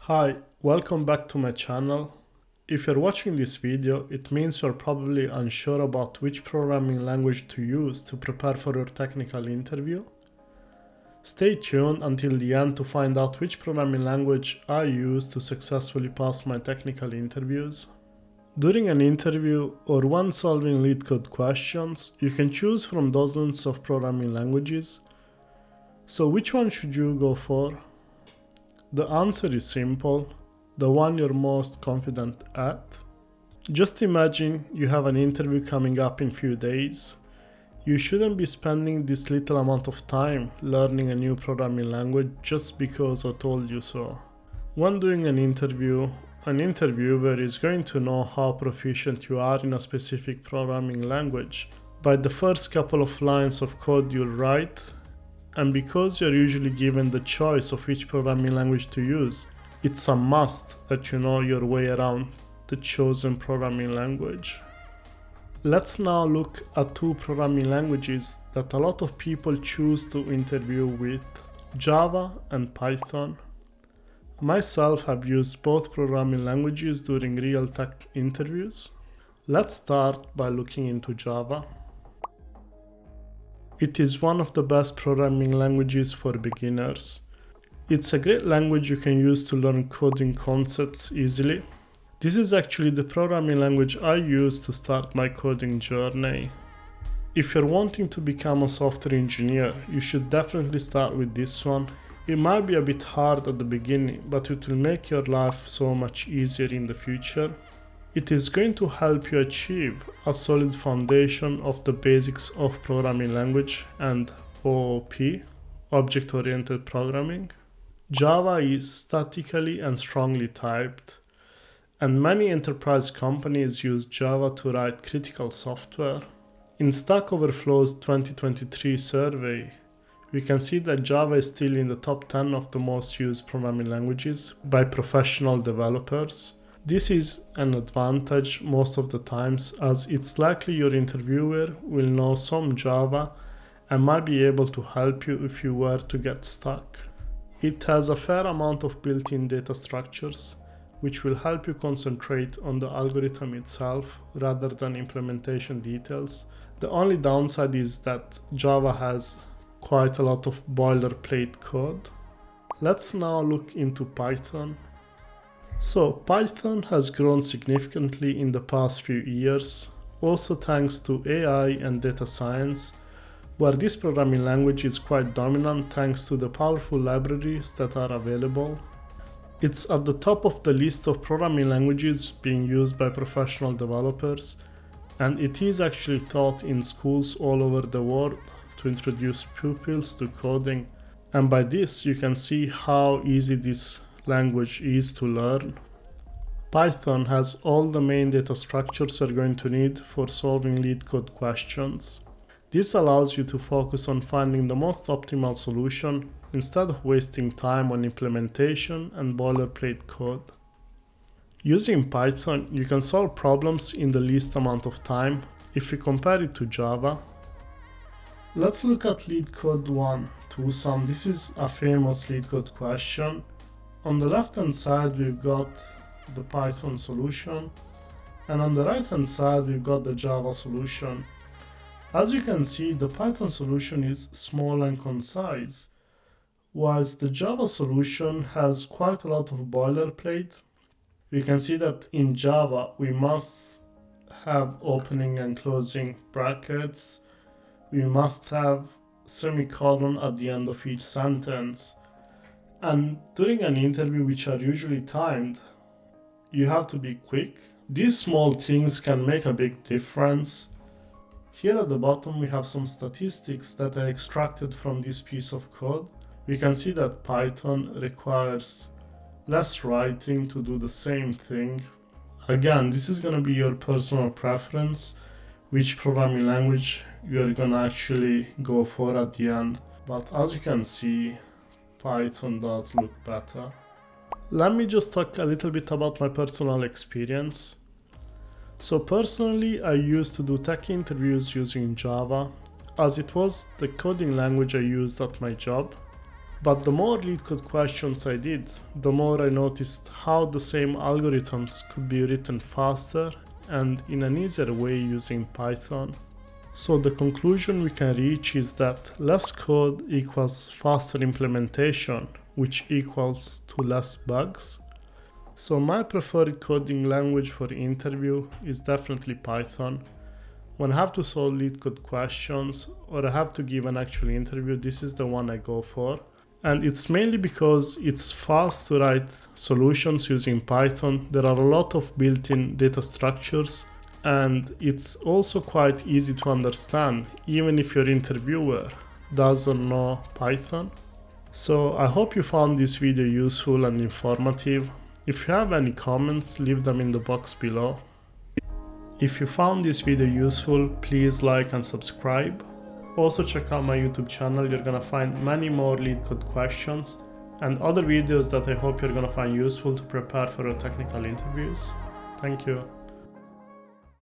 Hi, welcome back to my channel. If you're watching this video, it means you're probably unsure about which programming language to use to prepare for your technical interview. Stay tuned until the end to find out which programming language I use to successfully pass my technical interviews. During an interview or when solving Leetcode questions, you can choose from dozens of programming languages. So which one should you go for? The answer is simple, the one you're most confident at. Just imagine you have an interview coming up in few days. You shouldn't be spending this little amount of time learning a new programming language just because I told you so. When doing an interview, an interviewer is going to know how proficient you are in a specific programming language by the first couple of lines of code you'll write. And because you're usually given the choice of which programming language to use, it's a must that you know your way around the chosen programming language. Let's now look at two programming languages that a lot of people choose to interview with, Java and Python. Myself have used both programming languages during real tech interviews. Let's start by looking into Java. It is one of the best programming languages for beginners. It's a great language you can use to learn coding concepts easily. This is actually the programming language I use to start my coding journey. If you're wanting to become a software engineer, you should definitely start with this one. It might be a bit hard at the beginning, but it will make your life so much easier in the future. It is going to help you achieve a solid foundation of the basics of programming language and OOP, object-oriented programming. Java is statically and strongly typed, and many enterprise companies use Java to write critical software. In Stack Overflow's 2023 survey, we can see that Java is still in the top 10 of the most used programming languages by professional developers. This is an advantage most of the times, as it's likely your interviewer will know some Java and might be able to help you if you were to get stuck. It has a fair amount of built-in data structures, which will help you concentrate on the algorithm itself rather than implementation details. The only downside is that Java has quite a lot of boilerplate code. Let's now look into Python. So Python has grown significantly in the past few years, also thanks to AI and data science, where this programming language is quite dominant thanks to the powerful libraries that are available. It's at the top of the list of programming languages being used by professional developers, and it is actually taught in schools all over the world to introduce pupils to coding. And by this you can see how easy this language is to learn. Python has all the main data structures you're going to need for solving Leetcode questions. This allows you to focus on finding the most optimal solution instead of wasting time on implementation and boilerplate code. Using Python, you can solve problems in the least amount of time if you compare it to Java. Let's look at Leetcode 1.2. This is a famous Leetcode question. On the left hand side we've got the Python solution, and on the right hand side we've got the Java solution. As you can see, the Python solution is small and concise, whilst the Java solution has quite a lot of boilerplate. We can see that in Java we must have opening and closing brackets, we must have semicolon at the end of each sentence. And during an interview, which are usually timed, you have to be quick. These small things can make a big difference. Here at the bottom we have some statistics that I extracted from this piece of code. We can see that Python requires less writing to do the same thing. Again, this is going to be your personal preference, which programming language you're going to actually go for at the end. But as you can see, Python does look better. Let me just talk a little bit about my personal experience. So personally, I used to do tech interviews using Java, as it was the coding language I used at my job. But the more LeetCode questions I did, the more I noticed how the same algorithms could be written faster and in an easier way using Python. So the conclusion we can reach is that less code equals faster implementation, which equals to less bugs. So my preferred coding language for interview is definitely Python. When I have to solve LeetCode questions or I have to give an actual interview, this is the one I go for. And it's mainly because it's fast to write solutions using Python. There are a lot of built-in data structures, and it's also quite easy to understand, even if your interviewer doesn't know Python. So I hope you found this video useful and informative. If you have any comments, leave them in the box below. If you found this video useful, please like and subscribe. Also check out my YouTube channel, you're gonna find many more LeetCode questions and other videos that I hope you're gonna find useful to prepare for your technical interviews. Thank you.